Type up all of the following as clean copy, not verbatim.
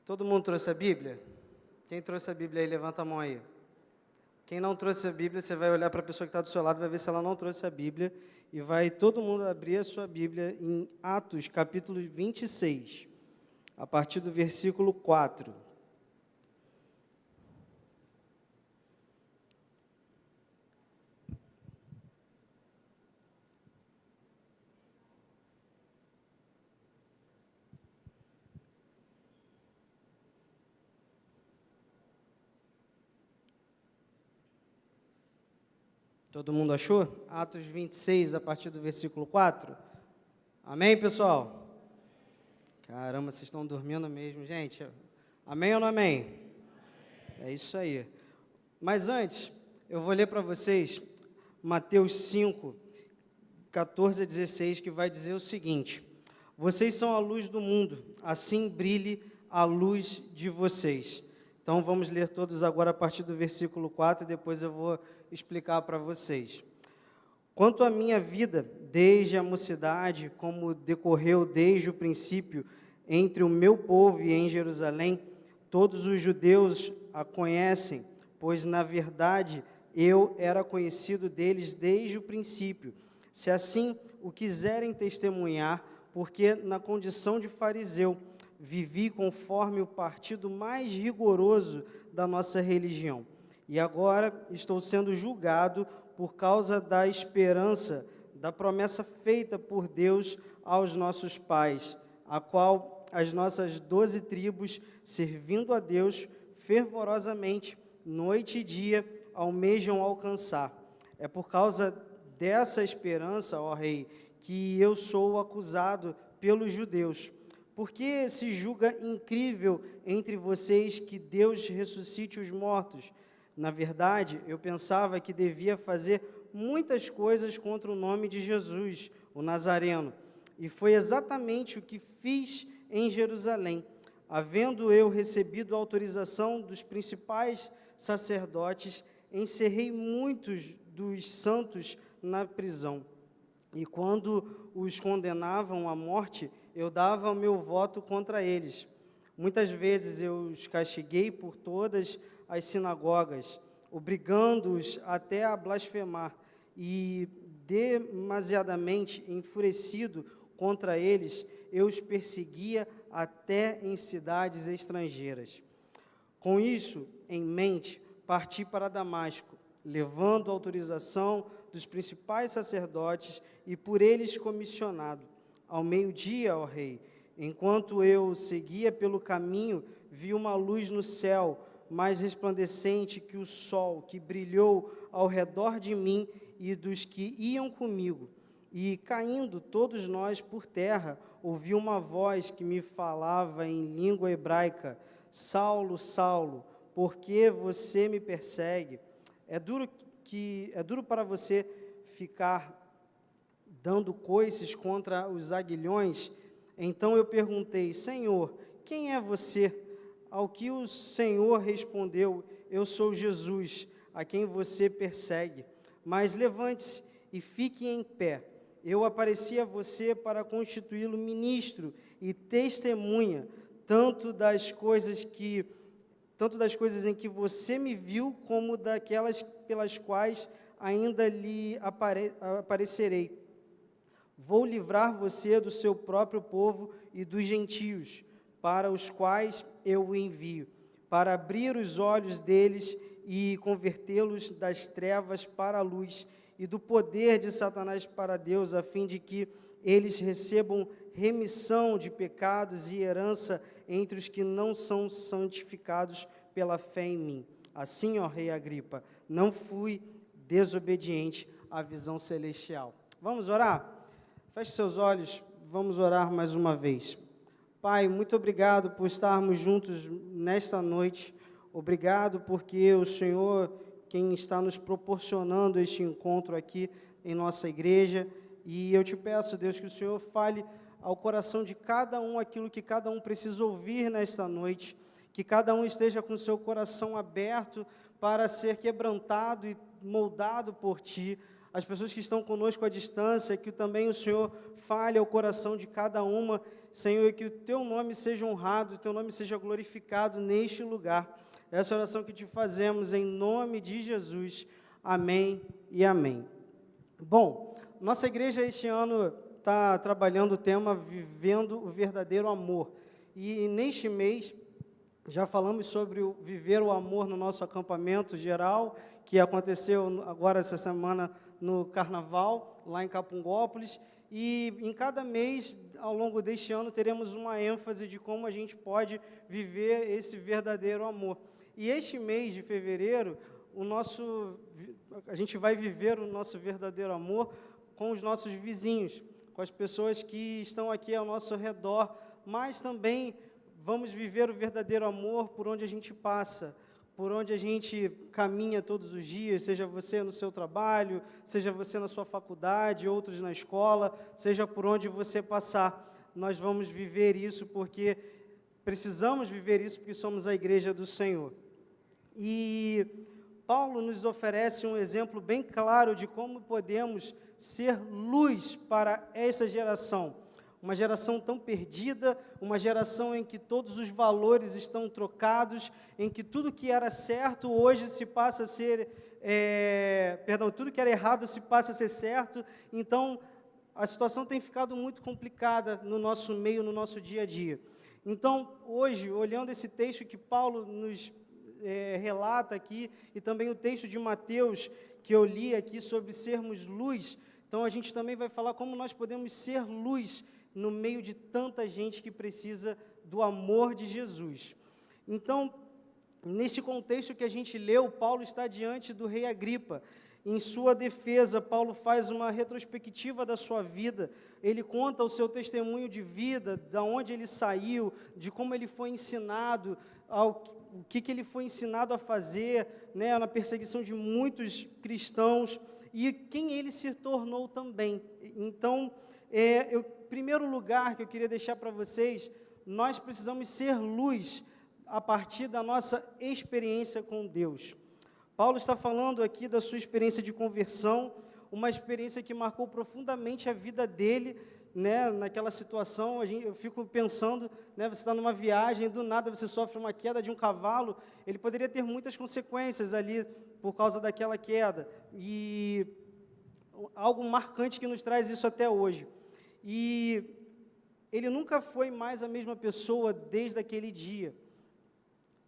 Todo mundo trouxe a Bíblia? Quem trouxe a Bíblia aí, levanta a mão aí. Quem não trouxe a Bíblia, você vai olhar para a pessoa que está do seu lado, vai ver se ela não trouxe a Bíblia, e vai todo mundo abrir a sua Bíblia em Atos, capítulo 26, a partir do versículo 4. Todo mundo achou? Atos 26, a partir do versículo 4. Amém, pessoal? Caramba, vocês estão dormindo mesmo, gente. Amém ou não amém? É isso aí. Mas antes, eu vou ler para vocês Mateus 5, 14 a 16, que vai dizer o seguinte: vocês são a luz do mundo, assim brilhe a luz de vocês. Então, vamos ler todos agora a partir do versículo 4, e depois eu vou explicar para vocês. Quanto à minha vida, desde a mocidade, como decorreu desde o princípio entre o meu povo e em Jerusalém, todos os judeus a conhecem, pois, na verdade, eu era conhecido deles desde o princípio. Se assim o quiserem testemunhar, porque na condição de fariseu, vivi conforme o partido mais rigoroso da nossa religião. E agora estou sendo julgado por causa da esperança, da promessa feita por Deus aos nossos pais, a qual as nossas 12 tribos, servindo a Deus fervorosamente, noite e dia, almejam alcançar. É por causa dessa esperança, ó Rei, que eu sou acusado pelos judeus. Porque se julga incrível entre vocês que Deus ressuscite os mortos? Na verdade, eu pensava que devia fazer muitas coisas contra o nome de Jesus, o Nazareno, e foi exatamente o que fiz em Jerusalém. Havendo eu recebido a autorização dos principais sacerdotes, encerrei muitos dos santos na prisão. E quando os condenavam à morte, eu dava o meu voto contra eles. Muitas vezes eu os castiguei por todas as sinagogas, obrigando-os até a blasfemar, e demasiadamente enfurecido contra eles, eu os perseguia até em cidades estrangeiras. Com isso em mente, parti para Damasco, levando a autorização dos principais sacerdotes e por eles comissionado. Ao meio-dia, ó Rei, enquanto eu seguia pelo caminho, vi uma luz no céu, mais resplandecente que o sol, que brilhou ao redor de mim e dos que iam comigo. E, caindo todos nós por terra, ouvi uma voz que me falava em língua hebraica: Saulo, Saulo, por que você me persegue? É duro para você ficar dando coices contra os aguilhões? Então eu perguntei: Senhor, quem é você? Ao que o Senhor respondeu: eu sou Jesus, a quem você persegue. Mas levante-se e fique em pé. Eu apareci a você para constituí-lo ministro e testemunha, tanto das coisas em que você me viu, como daquelas pelas quais ainda lhe aparecerei. Vou livrar você do seu próprio povo e dos gentios, para os quais eu o envio, para abrir os olhos deles e convertê-los das trevas para a luz e do poder de Satanás para Deus, a fim de que eles recebam remissão de pecados e herança entre os que não são santificados pela fé em mim. Assim, ó Rei Agripa, não fui desobediente à visão celestial. Vamos orar? Feche seus olhos, vamos orar mais uma vez. Pai, muito obrigado por estarmos juntos nesta noite. Obrigado porque o Senhor, quem está nos proporcionando este encontro aqui em nossa igreja. E eu te peço, Deus, que o Senhor fale ao coração de cada um aquilo que cada um precisa ouvir nesta noite. Que cada um esteja com o seu coração aberto para ser quebrantado e moldado por Ti, as pessoas que estão conosco à distância, que também o Senhor fale ao coração de cada uma, Senhor, e que o Teu nome seja honrado, o Teu nome seja glorificado neste lugar. Essa oração que te fazemos em nome de Jesus. Amém e amém. Bom, nossa igreja este ano está trabalhando o tema Vivendo o Verdadeiro Amor. E neste mês, já falamos sobre o viver o amor no nosso acampamento geral, que aconteceu agora essa semana no Carnaval, lá em Capungópolis. E em cada mês, ao longo deste ano, teremos uma ênfase de como a gente pode viver esse verdadeiro amor. E este mês de fevereiro, a gente vai viver o nosso verdadeiro amor com os nossos vizinhos, com as pessoas que estão aqui ao nosso redor, mas também vamos viver o verdadeiro amor por onde a gente passa, por onde a gente caminha todos os dias, seja você no seu trabalho, seja você na sua faculdade, outros na escola, seja por onde você passar. Nós vamos viver isso porque precisamos viver isso porque somos a igreja do Senhor. E Paulo nos oferece um exemplo bem claro de como podemos ser luz para essa geração. Uma geração tão perdida, uma geração em que todos os valores estão trocados, em que tudo que era certo hoje se passa a ser, tudo que era errado se passa a ser certo. Então, a situação tem ficado muito complicada no nosso meio, no nosso dia a dia. Então, hoje, olhando esse texto que Paulo nos relata aqui, e também o texto de Mateus, que eu li aqui sobre sermos luz, então a gente também vai falar como nós podemos ser luz no meio de tanta gente que precisa do amor de Jesus. Então, nesse contexto que a gente leu, Paulo está diante do rei Agripa. Em sua defesa, Paulo faz uma retrospectiva da sua vida, ele conta o seu testemunho de vida, de onde ele saiu, de como ele foi ensinado, o que ele foi ensinado a fazer, né, na perseguição de muitos cristãos, e quem ele se tornou também. Então, em primeiro lugar que eu queria deixar para vocês, nós precisamos ser luz a partir da nossa experiência com Deus. Paulo está falando aqui da sua experiência de conversão, uma experiência que marcou profundamente a vida dele, né, naquela situação. Eu fico pensando, né, você está numa viagem, do nada você sofre uma queda de um cavalo, ele poderia ter muitas consequências ali por causa daquela queda, e algo marcante que nos traz isso até hoje. E ele nunca foi mais a mesma pessoa desde aquele dia.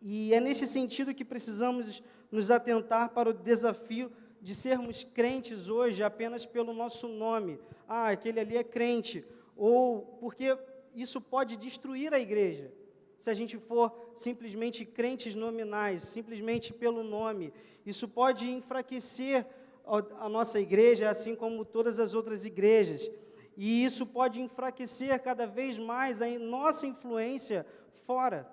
E é nesse sentido que precisamos nos atentar para o desafio de sermos crentes hoje apenas pelo nosso nome. Ah, aquele ali é crente. Ou porque isso pode destruir a igreja, se a gente for simplesmente crentes nominais, simplesmente pelo nome. Isso pode enfraquecer a nossa igreja, assim como todas as outras igrejas. E isso pode enfraquecer cada vez mais a nossa influência fora,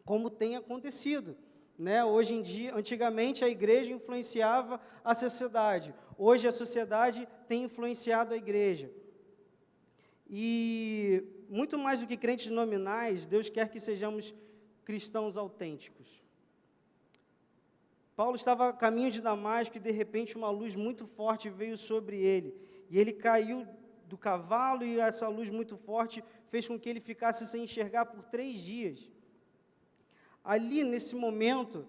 como tem acontecido, né? Hoje em dia, antigamente a igreja influenciava a sociedade, hoje a sociedade tem influenciado a igreja. E muito mais do que crentes nominais, Deus quer que sejamos cristãos autênticos. Paulo estava a caminho de Damasco e de repente uma luz muito forte veio sobre ele, e ele caiu do cavalo, e essa luz muito forte fez com que ele ficasse sem enxergar por 3 dias. Ali, nesse momento,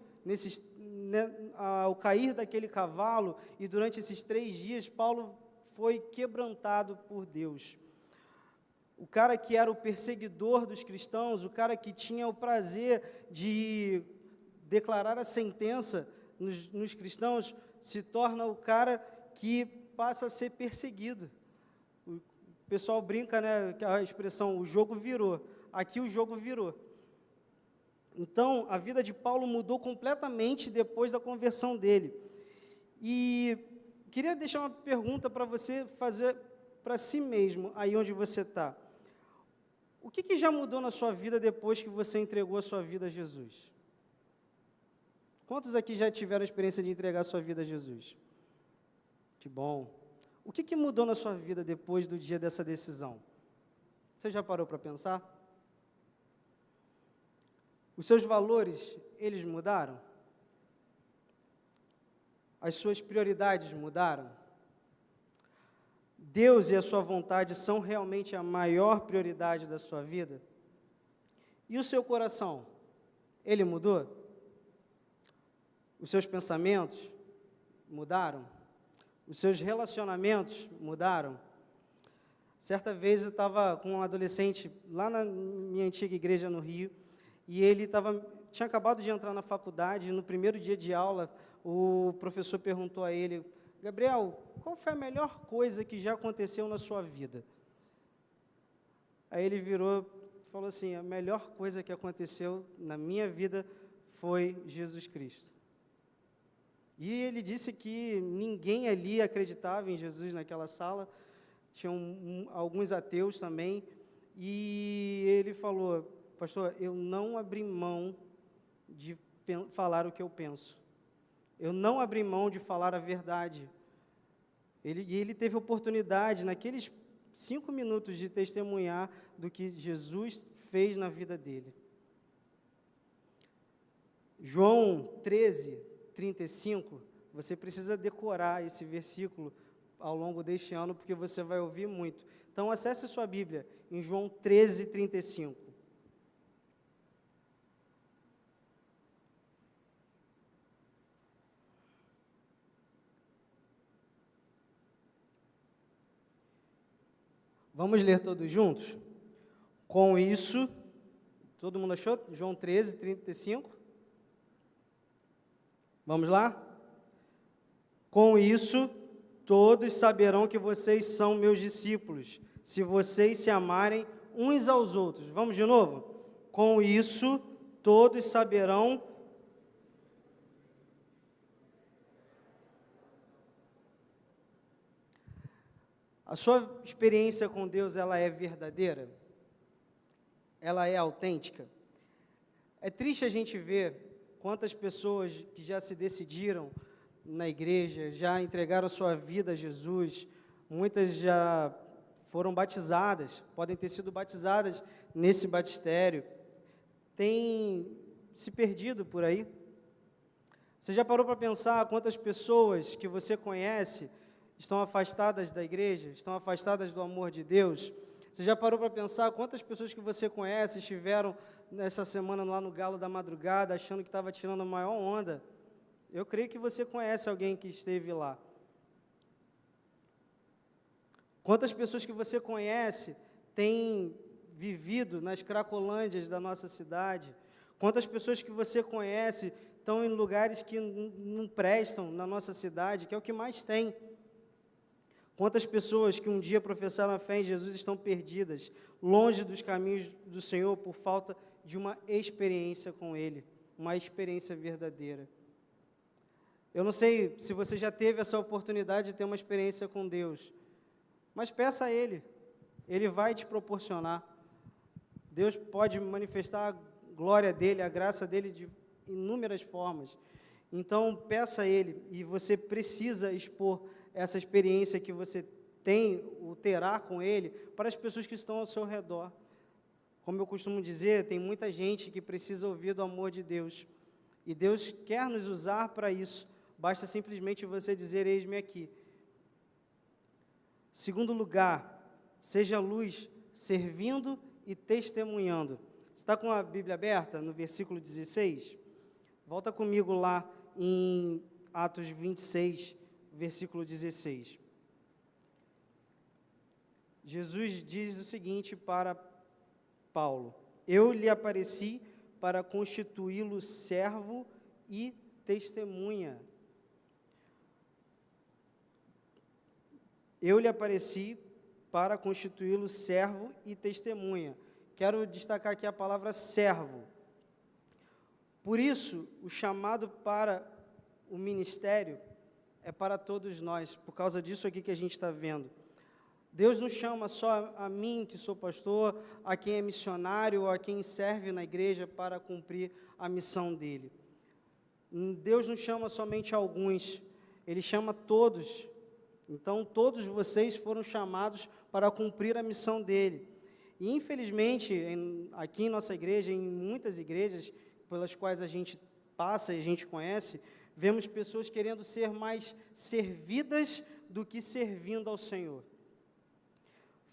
ao cair daquele cavalo, e durante esses 3 dias, Paulo foi quebrantado por Deus. O cara que era o perseguidor dos cristãos, o cara que tinha o prazer de declarar a sentença nos cristãos, se torna o cara que passa a ser perseguido. O pessoal brinca, né, a expressão, o jogo virou. Aqui o jogo virou. Então, a vida de Paulo mudou completamente depois da conversão dele. E queria deixar uma pergunta para você fazer para si mesmo, aí onde você está. O que já mudou na sua vida depois que você entregou a sua vida a Jesus? Quantos aqui já tiveram a experiência de entregar a sua vida a Jesus? Que bom. O que mudou na sua vida depois do dia dessa decisão? Você já parou para pensar? Os seus valores, eles mudaram? As suas prioridades mudaram? Deus e a sua vontade são realmente a maior prioridade da sua vida? E o seu coração? Ele mudou? Os seus pensamentos mudaram? Os seus relacionamentos mudaram? Certa vez eu estava com um adolescente lá na minha antiga igreja no Rio, e ele tinha acabado de entrar na faculdade, e no primeiro dia de aula, o professor perguntou a ele: Gabriel, qual foi a melhor coisa que já aconteceu na sua vida? Aí ele virou e falou assim: a melhor coisa que aconteceu na minha vida foi Jesus Cristo. E ele disse que ninguém ali acreditava em Jesus naquela sala, tinham alguns ateus também, e ele falou: pastor, eu não abri mão de falar o que eu penso, eu não abri mão de falar a verdade. Ele teve oportunidade, naqueles 5 minutos, de testemunhar do que Jesus fez na vida dele. João 13:35, você precisa decorar esse versículo ao longo deste ano, porque você vai ouvir muito. Então, acesse sua Bíblia em João 13:35. Vamos ler todos juntos? Com isso, todo mundo achou? João 13:35. Vamos lá? Com isso, todos saberão que vocês são meus discípulos, se vocês se amarem uns aos outros. Vamos de novo? Com isso, todos saberão. A sua experiência com Deus, ela é verdadeira? Ela é autêntica? É triste a gente ver quantas pessoas que já se decidiram na igreja, já entregaram a sua vida a Jesus, muitas já foram batizadas, podem ter sido batizadas nesse batistério, têm se perdido por aí. Você já parou para pensar quantas pessoas que você conhece estão afastadas da igreja, estão afastadas do amor de Deus? Você já parou para pensar quantas pessoas que você conhece estiveram nessa semana lá no Galo da Madrugada, achando que estava tirando a maior onda? Eu creio que você conhece alguém que esteve lá. Quantas pessoas que você conhece têm vivido nas cracolândias da nossa cidade? Quantas pessoas que você conhece estão em lugares que não prestam na nossa cidade, que é o que mais tem? Quantas pessoas que um dia professaram a fé em Jesus estão perdidas, longe dos caminhos do Senhor, por falta de uma experiência com Ele, uma experiência verdadeira? Eu não sei se você já teve essa oportunidade de ter uma experiência com Deus, mas peça a Ele, Ele vai te proporcionar. Deus pode manifestar a glória dEle, a graça dEle de inúmeras formas. Então, peça a Ele, e você precisa expor essa experiência que você tem, ou terá com Ele, para as pessoas que estão ao seu redor. Como eu costumo dizer, tem muita gente que precisa ouvir do amor de Deus, e Deus quer nos usar para isso. Basta simplesmente você dizer: eis-me aqui. Segundo lugar, seja luz, servindo e testemunhando. Você está com a Bíblia aberta no versículo 16? Volta comigo lá em Atos 26, versículo 16. Jesus diz o seguinte para Paulo: eu lhe apareci para constituí-lo servo e testemunha. Eu lhe apareci para constituí-lo servo e testemunha. Quero destacar aqui a palavra servo. Por isso, o chamado para o ministério é para todos nós, por causa disso aqui que a gente está vendo. Deus não chama só a mim, que sou pastor, a quem é missionário, ou a quem serve na igreja para cumprir a missão dele. Deus não chama somente alguns, Ele chama todos. Então, todos vocês foram chamados para cumprir a missão dele. E, infelizmente, aqui em nossa igreja, em muitas igrejas pelas quais a gente passa e a gente conhece, vemos pessoas querendo ser mais servidas do que servindo ao Senhor.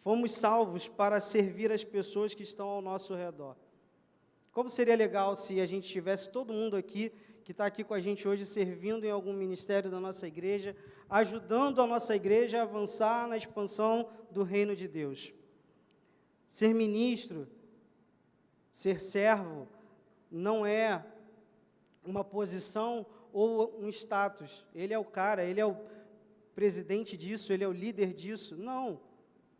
Fomos salvos para servir as pessoas que estão ao nosso redor. Como seria legal se a gente tivesse todo mundo aqui, que está aqui com a gente hoje, servindo em algum ministério da nossa igreja, ajudando a nossa igreja a avançar na expansão do reino de Deus. Ser ministro, ser servo, não é uma posição ou um status. Ele é o cara, ele é o presidente disso, ele é o líder disso. Não,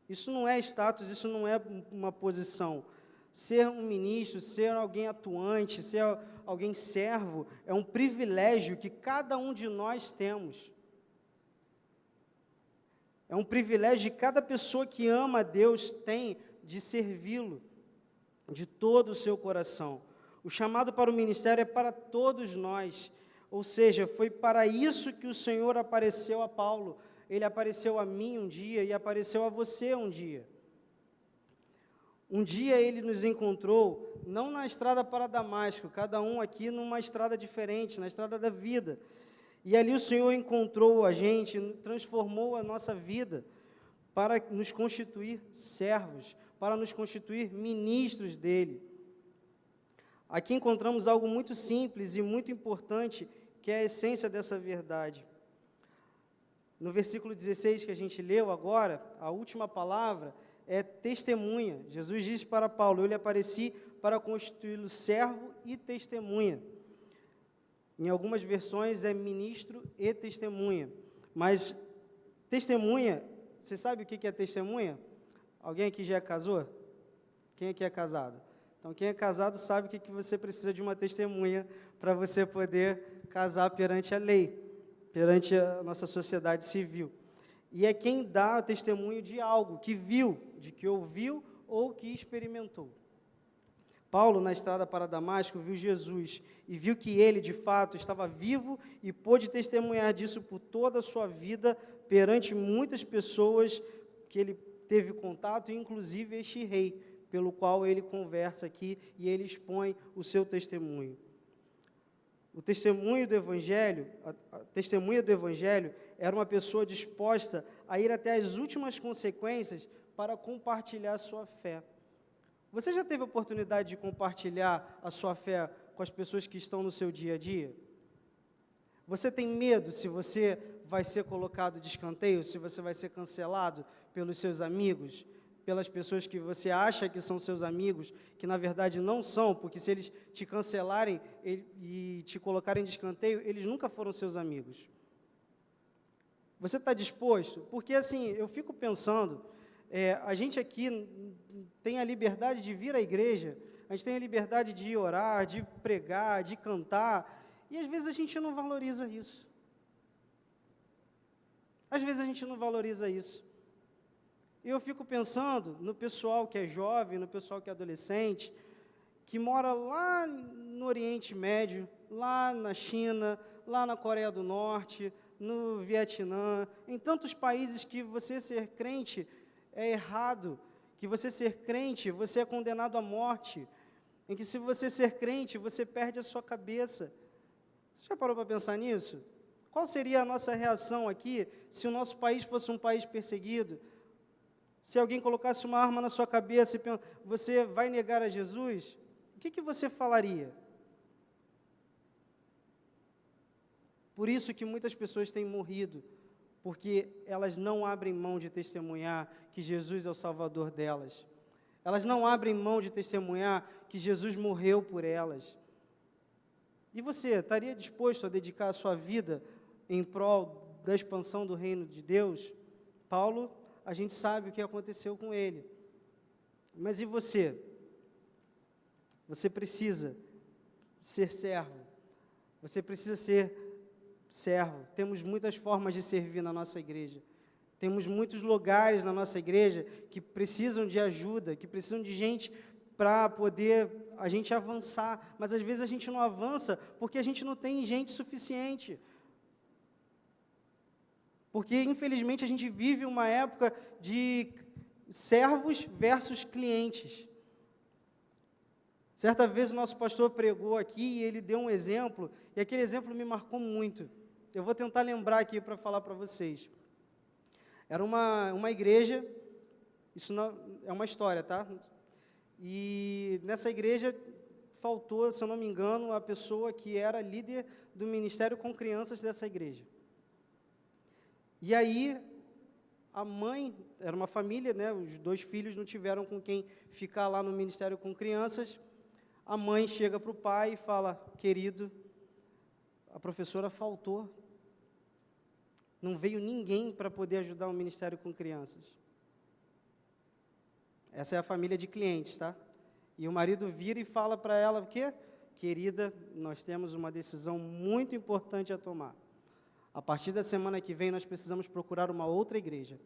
isso não é status, isso não é uma posição. Ser um ministro, ser alguém atuante, ser alguém servo, é um privilégio que cada um de nós temos. É um privilégio que cada pessoa que ama a Deus tem de servi-lo de todo o seu coração. O chamado para o ministério é para todos nós, ou seja, foi para isso que o Senhor apareceu a Paulo. Ele apareceu a mim um dia e apareceu a você um dia. Um dia ele nos encontrou, não na estrada para Damasco, cada um aqui numa estrada diferente, na estrada da vida. E ali o Senhor encontrou a gente, transformou a nossa vida para nos constituir servos, para nos constituir ministros dele. Aqui encontramos algo muito simples e muito importante, que é a essência dessa verdade. No versículo 16 que a gente leu agora, a última palavra é testemunha. Jesus disse para Paulo: eu lhe apareci para constituí-lo servo e testemunha. Em algumas versões é ministro e testemunha. Mas testemunha, você sabe o que é testemunha? Alguém aqui já casou? Quem aqui é casado? Então, quem é casado sabe que você precisa de uma testemunha para você poder casar perante a lei, perante a nossa sociedade civil. E é quem dá testemunho de algo que viu, de que ouviu ou que experimentou. Paulo, na estrada para Damasco, viu Jesus e viu que ele, de fato, estava vivo e pôde testemunhar disso por toda a sua vida perante muitas pessoas que ele teve contato, inclusive este rei, pelo qual ele conversa aqui e ele expõe o seu testemunho. O testemunho do Evangelho, a testemunha do Evangelho era uma pessoa disposta a ir até as últimas consequências para compartilhar a sua fé. Você já teve a oportunidade de compartilhar a sua fé com as pessoas que estão no seu dia a dia? Você tem medo se você vai ser colocado de escanteio, se você vai ser cancelado pelos seus amigos, pelas pessoas que você acha que são seus amigos, que na verdade não são, porque se eles te cancelarem e te colocarem de escanteio, eles nunca foram seus amigos. Você está disposto? Porque assim, eu fico pensando, a gente aqui tem a liberdade de vir à igreja, a gente tem a liberdade de orar, de pregar, de cantar, e às vezes a gente não valoriza isso. Às vezes a gente não valoriza isso. Eu fico pensando no pessoal que é jovem, no pessoal que é adolescente, que mora lá no Oriente Médio, lá na China, lá na Coreia do Norte, no Vietnã, em tantos países que você ser crente é errado, que você ser crente, você é condenado à morte, em que se você ser crente, você perde a sua cabeça. Você já parou para pensar nisso? Qual seria a nossa reação aqui se o nosso país fosse um país perseguido? Se alguém colocasse uma arma na sua cabeça e você vai negar a Jesus, o que você falaria? Por isso que muitas pessoas têm morrido, porque elas não abrem mão de testemunhar que Jesus é o Salvador delas. Elas não abrem mão de testemunhar que Jesus morreu por elas. E você, estaria disposto a dedicar a sua vida em prol da expansão do reino de Deus? Paulo, a gente sabe o que aconteceu com ele. Mas e você? Você precisa ser servo. Você precisa ser servo. Temos muitas formas de servir na nossa igreja. Temos muitos lugares na nossa igreja que precisam de ajuda, que precisam de gente para poder a gente avançar. Mas às vezes a gente não avança porque a gente não tem gente suficiente. Porque, infelizmente, a gente vive uma época de servos versus clientes. Certa vez o nosso pastor pregou aqui e ele deu um exemplo, e aquele exemplo me marcou muito. Eu vou tentar lembrar aqui para falar para vocês. Era uma igreja Isso não, é uma história, tá? E nessa igreja faltou, se eu não me engano, a pessoa que era líder do ministério com crianças dessa igreja. E aí, a mãe, era uma família, né? Os 2 filhos não tiveram com quem ficar lá no ministério com crianças. A mãe chega para o pai e fala: querido, a professora faltou. Não veio ninguém para poder ajudar o ministério com crianças. Essa é a família de clientes, tá? E o marido vira e fala para ela o quê? Querida, nós temos uma decisão muito importante a tomar. A partir da semana que vem, nós precisamos procurar uma outra igreja.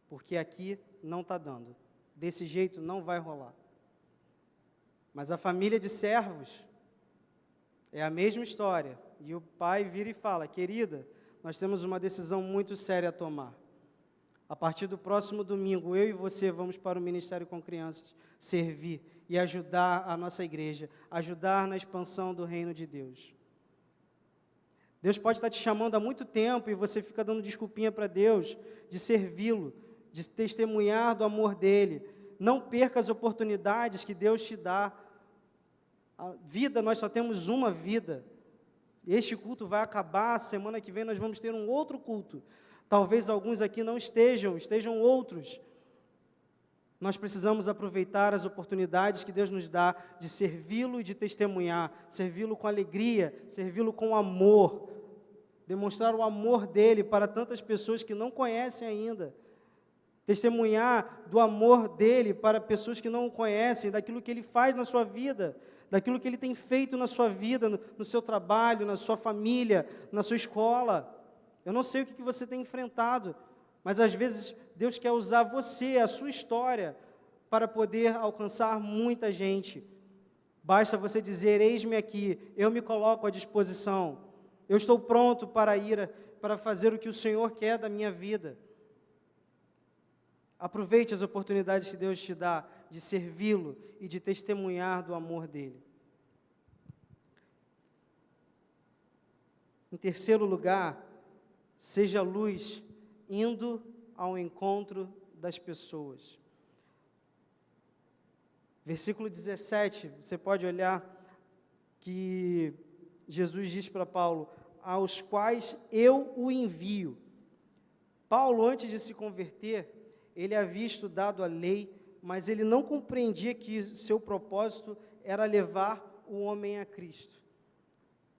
Porque aqui não está dando. Desse jeito não vai rolar. Mas a família de servos é a mesma história. E o pai vira e fala: querida, nós temos uma decisão muito séria a tomar. A partir do próximo domingo, eu e você vamos para o Ministério com Crianças servir e ajudar a nossa igreja, ajudar na expansão do reino de Deus. Deus pode estar te chamando há muito tempo e você fica dando desculpinha para Deus de servi-lo, de testemunhar do amor dEle. Não perca as oportunidades que Deus te dá. A vida, nós só temos uma vida. Este culto vai acabar, semana que vem nós vamos ter um outro culto. Talvez alguns aqui não estejam outros. Nós precisamos aproveitar as oportunidades que Deus nos dá de servi-lo e de testemunhar, servi-lo com alegria, servi-lo com amor, demonstrar o amor dEle para tantas pessoas que não conhecem ainda, testemunhar do amor dEle para pessoas que não o conhecem, daquilo que Ele faz na sua vida, daquilo que Ele tem feito na sua vida, no seu trabalho, na sua família, na sua escola. Eu não sei o que você tem enfrentado, mas às vezes Deus quer usar você, a sua história, para poder alcançar muita gente. Basta você dizer: eis-me aqui, eu me coloco à disposição, eu estou pronto para ir, para fazer o que o Senhor quer da minha vida. Aproveite as oportunidades que Deus te dá de servi-lo e de testemunhar do amor dEle. Em terceiro lugar, seja luz indo ao encontro das pessoas. Versículo 17, você pode olhar que Jesus diz para Paulo: aos quais eu o envio. Paulo, antes de se converter, ele havia estudado a lei, mas ele não compreendia que seu propósito era levar o homem a Cristo.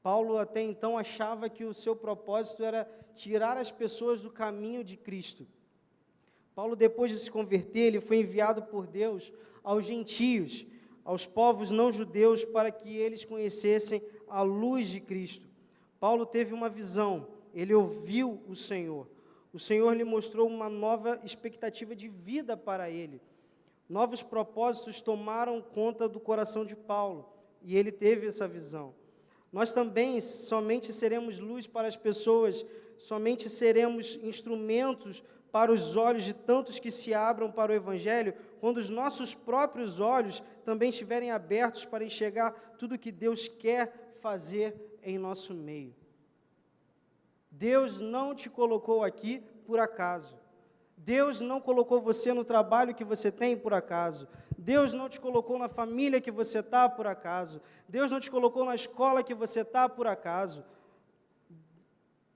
Paulo até então achava que o seu propósito era tirar as pessoas do caminho de Cristo. Paulo, depois de se converter, ele foi enviado por Deus aos gentios, aos povos não judeus, para que eles conhecessem a luz de Cristo. Paulo teve uma visão, ele ouviu o Senhor lhe mostrou uma nova expectativa de vida para ele. Novos propósitos tomaram conta do coração de Paulo, e ele teve essa visão. Nós também somente seremos luz para as pessoas, somente seremos instrumentos para os olhos de tantos que se abram para o Evangelho, quando os nossos próprios olhos também estiverem abertos para enxergar tudo que Deus quer fazer em nosso meio. Deus não te colocou aqui por acaso. Deus não colocou você no trabalho que você tem por acaso. Deus não te colocou na família que você está por acaso. Deus não te colocou na escola que você está por acaso.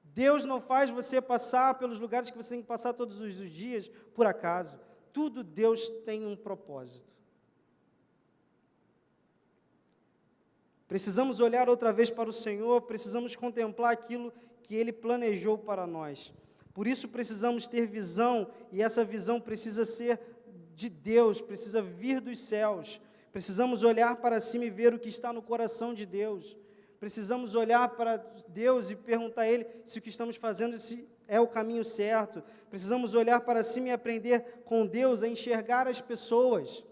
Deus não faz você passar pelos lugares que você tem que passar todos os dias por acaso. Tudo Deus tem um propósito. Precisamos olhar outra vez para o Senhor, precisamos contemplar aquilo que Ele planejou para nós. Por isso precisamos ter visão, e essa visão precisa ser de Deus, precisa vir dos céus. Precisamos olhar para cima e ver o que está no coração de Deus. Precisamos olhar para Deus e perguntar a Ele se o que estamos fazendo se é o caminho certo. Precisamos olhar para cima e aprender com Deus a enxergar as pessoas.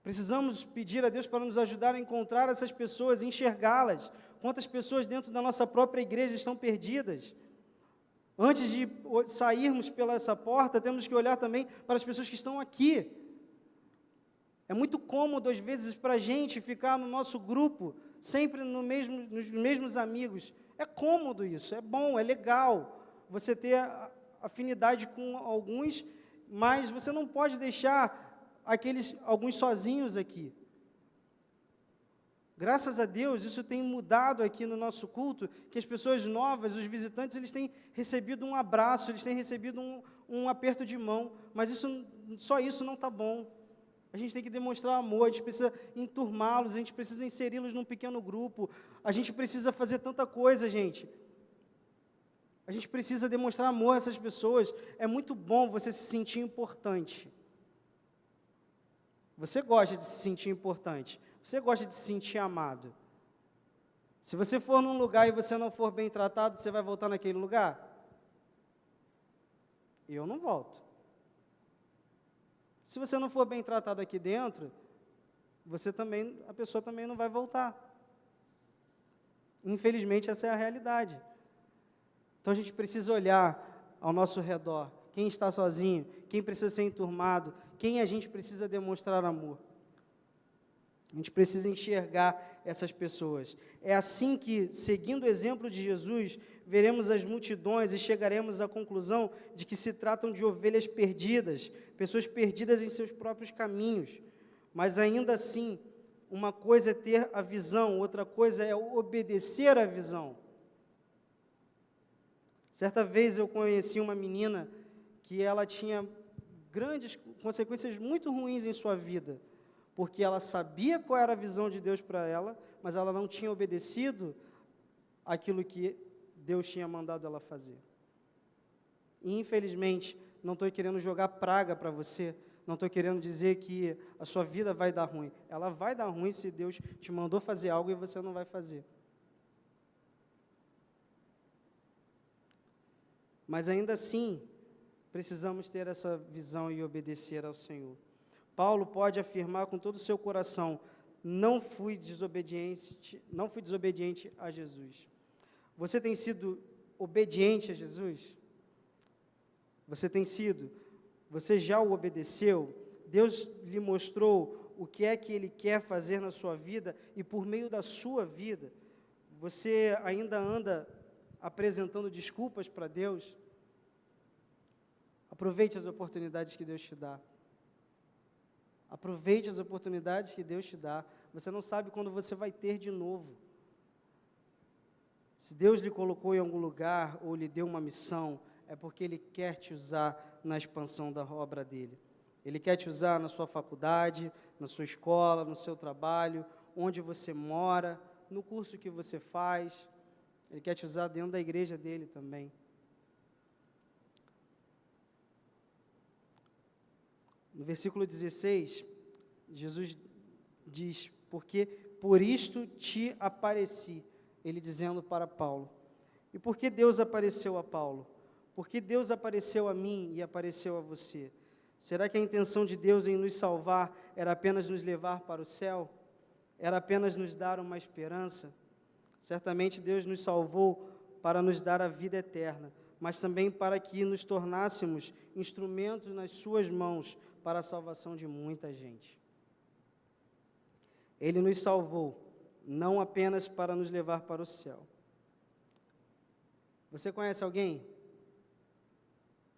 Precisamos pedir a Deus para nos ajudar a encontrar essas pessoas, enxergá-las. Quantas pessoas dentro da nossa própria igreja estão perdidas? Antes de sairmos pela essa porta, temos que olhar também para as pessoas que estão aqui. É muito cômodo, às vezes, para a gente ficar no nosso grupo, sempre nos mesmos amigos. É cômodo isso, é bom, é legal você ter afinidade com alguns mas você não pode deixar alguns sozinhos aqui. Graças a Deus, isso tem mudado aqui no nosso culto, que as pessoas novas, os visitantes, eles têm recebido um abraço, eles têm recebido um aperto de mão, mas só isso não está bom. A gente tem que demonstrar amor, a gente precisa enturmá-los, a gente precisa inseri-los num pequeno grupo, a gente precisa fazer tanta coisa, gente. A gente precisa demonstrar amor a essas pessoas. É muito bom você se sentir importante. Você gosta de se sentir importante. Você gosta de se sentir amado. Se você for num lugar e você não for bem tratado, você vai voltar naquele lugar? Eu não volto. Se você não for bem tratado aqui dentro, a pessoa também não vai voltar. Infelizmente, essa é a realidade. Então, a gente precisa olhar ao nosso redor. Quem está sozinho, quem precisa ser enturmado, quem a gente precisa demonstrar amor. A gente precisa enxergar essas pessoas. É assim que, seguindo o exemplo de Jesus, veremos as multidões e chegaremos à conclusão de que se tratam de ovelhas perdidas, pessoas perdidas em seus próprios caminhos. Mas ainda assim, uma coisa é ter a visão, outra coisa é obedecer à visão. Certa vez eu conheci uma menina que ela tinha grandes consequências muito ruins em sua vida, porque ela sabia qual era a visão de Deus para ela, mas ela não tinha obedecido aquilo que Deus tinha mandado ela fazer. E, infelizmente, não estou querendo jogar praga para você, não estou querendo dizer que a sua vida vai dar ruim. Ela vai dar ruim se Deus te mandou fazer algo e você não vai fazer. Mas ainda assim, precisamos ter essa visão e obedecer ao Senhor. Paulo pode afirmar com todo o seu coração: não fui desobediente a Jesus. Você tem sido obediente a Jesus? Você tem sido? Você já o obedeceu? Deus lhe mostrou o que é que Ele quer fazer na sua vida e por meio da sua vida, você ainda anda apresentando desculpas para Deus? Aproveite as oportunidades que Deus te dá. Aproveite as oportunidades que Deus te dá. Você não sabe quando você vai ter de novo. Se Deus lhe colocou em algum lugar ou lhe deu uma missão, é porque Ele quer te usar na expansão da obra dEle. Ele quer te usar na sua faculdade, na sua escola, no seu trabalho, onde você mora, no curso que você faz. Ele quer te usar dentro da igreja dEle também. No versículo 16, Jesus diz: porque por isto te apareci, ele dizendo para Paulo. E por que Deus apareceu a Paulo? Por que Deus apareceu a mim e apareceu a você? Será que a intenção de Deus em nos salvar era apenas nos levar para o céu? Era apenas nos dar uma esperança? Certamente Deus nos salvou para nos dar a vida eterna, mas também para que nos tornássemos instrumentos nas suas mãos, para a salvação de muita gente. Ele nos salvou, não apenas para nos levar para o céu. Você conhece alguém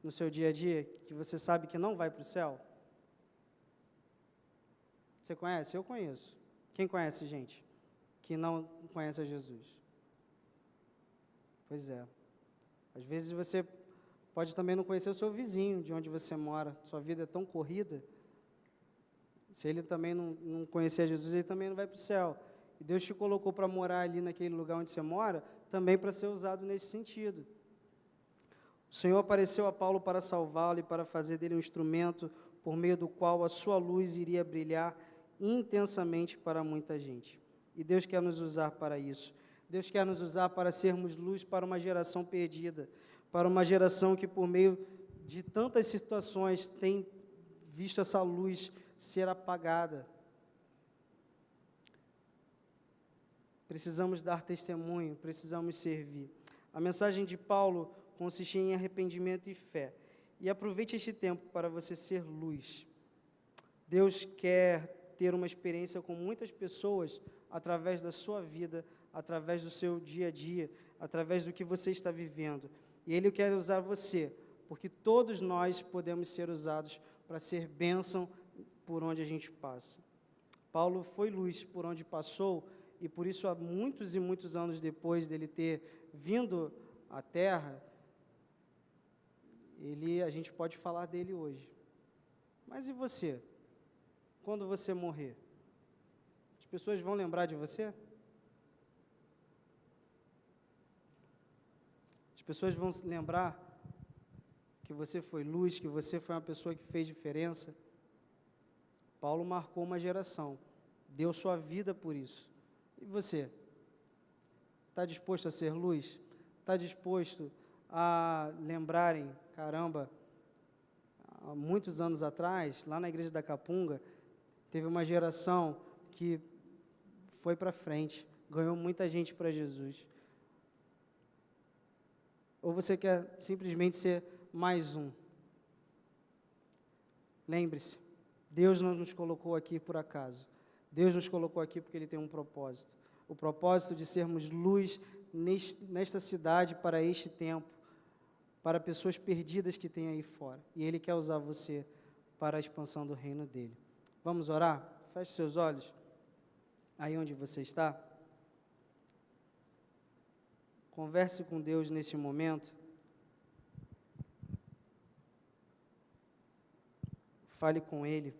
no seu dia a dia que você sabe que não vai para o céu? Você conhece? Eu conheço. Quem conhece gente que não conhece a Jesus? Pois é. Às vezes você pode também não conhecer o seu vizinho, de onde você mora. Sua vida é tão corrida. Se ele também não conhecer Jesus, ele também não vai para o céu. E Deus te colocou para morar ali naquele lugar onde você mora, também para ser usado nesse sentido. O Senhor apareceu a Paulo para salvá-lo e para fazer dele um instrumento por meio do qual a sua luz iria brilhar intensamente para muita gente. E Deus quer nos usar para isso. Deus quer nos usar para sermos luz para uma geração perdida, para uma geração que, por meio de tantas situações, tem visto essa luz ser apagada. Precisamos dar testemunho, precisamos servir. A mensagem de Paulo consistia em arrependimento e fé. E aproveite este tempo para você ser luz. Deus quer ter uma experiência com muitas pessoas através da sua vida, através do seu dia a dia, através do que você está vivendo. E Ele quer usar você porque todos nós podemos ser usados para ser bênção por onde a gente passa. Paulo foi luz por onde passou, e por isso, há muitos e muitos anos depois dele ter vindo à Terra, a gente pode falar dele hoje. Mas e você? Quando você morrer? As pessoas vão lembrar de você? As pessoas vão se lembrar que você foi luz, que você foi uma pessoa que fez diferença? Paulo marcou uma geração, deu sua vida por isso. E você? Está disposto a ser luz? Está disposto a lembrarem, caramba, há muitos anos atrás, lá na igreja da Capunga, teve uma geração que foi para frente, ganhou muita gente para Jesus. Ou você quer simplesmente ser mais um? Lembre-se, Deus não nos colocou aqui por acaso. Deus nos colocou aqui porque Ele tem um propósito. O propósito de sermos luz nesta cidade para este tempo, para pessoas perdidas que tem aí fora. E Ele quer usar você para a expansão do reino dEle. Vamos orar? Feche seus olhos. Aí onde você está. Converse com Deus nesse momento. Fale com Ele.